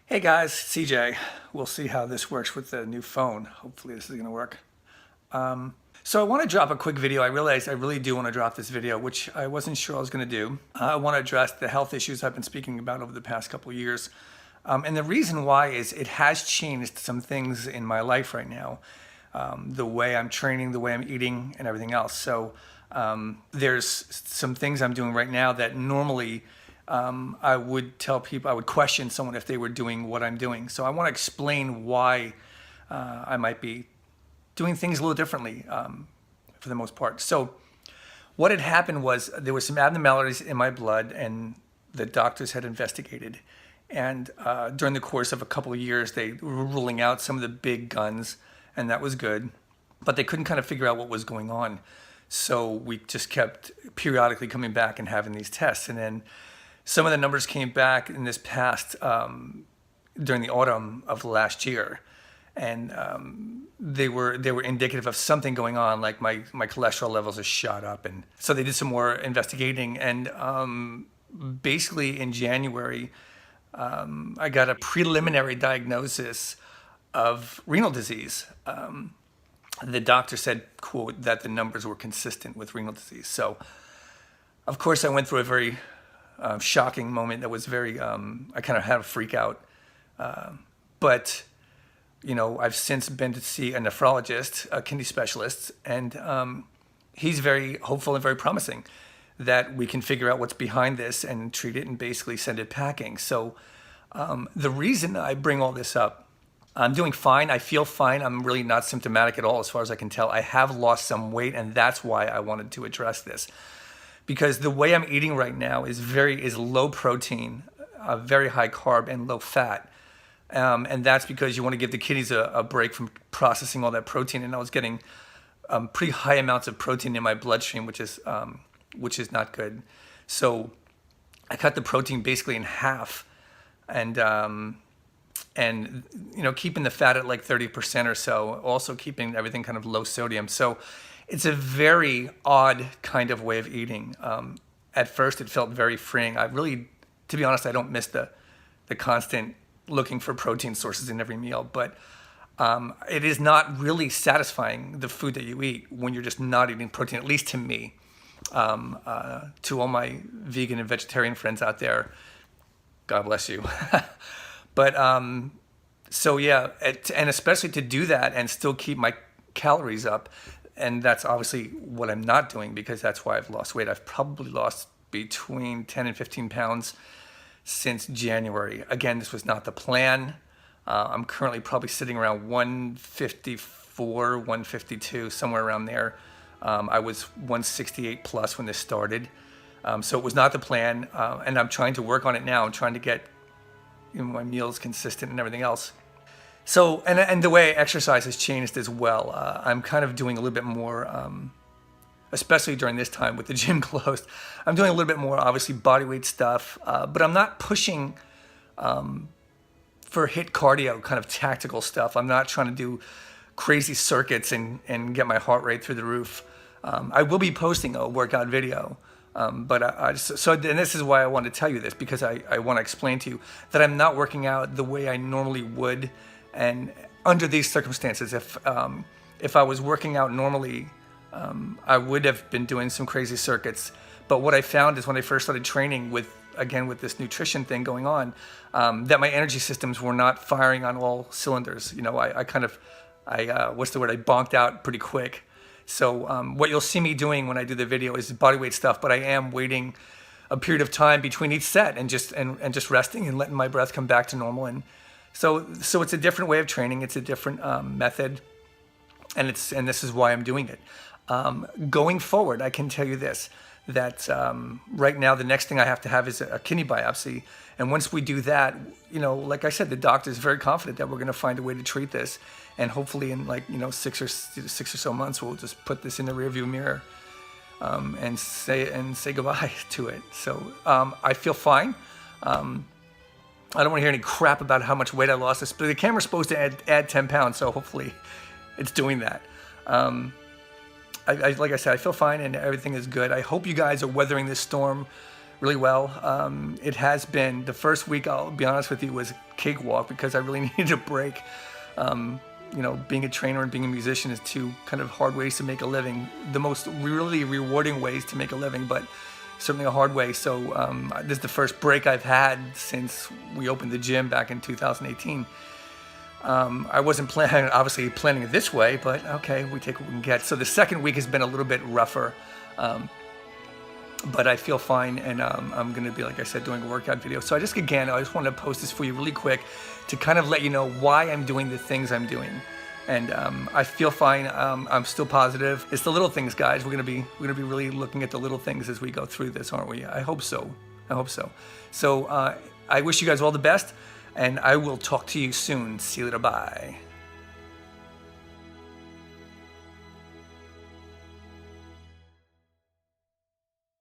Hey guys, CJ. We'll see how this works with the new phone. Hopefully this is gonna work. So I want to drop a quick video. I realized I really do want to drop this video, which I wasn't sure I was gonna do. I want to address the health issues I've been speaking about over the past couple of years. And the reason why is it has changed some things in my life right now. The way I'm training, the way I'm eating, and everything else. So there's some things I'm doing right now that normally I would tell people, I would question someone if they were doing what I'm doing. So I want to explain why I might be doing things a little differently for the most part. So what had happened was there were some abnormalities in my blood and the doctors had investigated. And during the course of a couple of years, they were ruling out some of the big guns, and that was good. But they couldn't kind of figure out what was going on. So we just kept periodically coming back and having these tests. And then some of the numbers came back in this past, during the autumn of last year. And they were indicative of something going on, like my cholesterol levels are shot up. And so they did some more investigating. And basically in January, I got a preliminary diagnosis of renal disease. The doctor said, quote, that the numbers were consistent with renal disease. So, of course, I went through a very shocking moment that was very, I kind of had a freak out. But, you know, I've since been to see a nephrologist, a kidney specialist, and he's very hopeful and very promising that we can figure out what's behind this and treat it and basically send it packing. So the reason I bring all this up, I'm doing fine. I feel fine. I'm really not symptomatic at all as far as I can tell. I have lost some weight, and that's why I wanted to address this. Because the way I'm eating right now is low protein, very high carb, and low fat. And that's because you want to give the kidneys a break from processing all that protein. And I was getting pretty high amounts of protein in my bloodstream, which is not good. So I cut the protein basically in half, and you know, keeping the fat at like 30% or so, also keeping everything kind of low sodium. So it's a very odd kind of way of eating. At first, it felt very freeing. I really, to be honest, I don't miss the constant looking for protein sources in every meal, but it is not really satisfying, the food that you eat, when you're just not eating protein, at least to me. To all my vegan and vegetarian friends out there, God bless you. But so yeah, and especially to do that and still keep my calories up, and that's obviously what I'm not doing, because that's why I've lost weight. I've probably lost between 10 and 15 pounds since January. Again, this was not the plan. I'm currently probably sitting around 154, 152, somewhere around there. I was 168 plus when this started. So it was not the plan, and I'm trying to work on it now. I'm trying to get, you know, my meals consistent and everything else. So, and the way I exercise has changed as well. I'm kind of doing a little bit more, especially during this time with the gym closed. I'm doing a little bit more, obviously, body weight stuff, but I'm not pushing for HIIT cardio, kind of tactical stuff. I'm not trying to do crazy circuits and get my heart rate through the roof. I will be posting a workout video. But and this is why I want to tell you this, because I want to explain to you that I'm not working out the way I normally would. And under these circumstances, if I was working out normally, I would have been doing some crazy circuits. But what I found is when I first started training with this nutrition thing going on, that my energy systems were not firing on all cylinders. You know, I bonked out pretty quick. So what you'll see me doing when I do the video is bodyweight stuff, but I am waiting a period of time between each set and just resting and letting my breath come back to normal. And so it's a different way of training. It's a different method, and this is why I'm doing it. Going forward, I can tell you this, that right now the next thing I have to have is a kidney biopsy. And once we do that, you know, like I said, the doctor is very confident that we're going to find a way to treat this. And hopefully in, like, you know, six or so months, we'll just put this in the rearview mirror and say goodbye to it. So I feel fine. I don't want to hear any crap about how much weight I lost. But the camera's supposed to add 10 pounds, so hopefully it's doing that. Like I said, I feel fine and everything is good. I hope you guys are weathering this storm really well. It has been, the first week, I'll be honest with you, was a cakewalk because I really needed a break. You know, being a trainer and being a musician is two kind of hard ways to make a living. The most really rewarding ways to make a living, but certainly a hard way. So this is the first break I've had since we opened the gym back in 2018. I wasn't obviously planning it this way, but okay, we take what we can get. So the second week has been a little bit rougher, but I feel fine, and I'm going to be, like I said, doing a workout video. So I just wanted to post this for you really quick to kind of let you know why I'm doing the things I'm doing. And I feel fine. I'm still positive. It's the little things, guys. We're gonna be really looking at the little things as we go through this, aren't we? I hope so. I hope so. So I wish you guys all the best, and I will talk to you soon. See you later. Bye.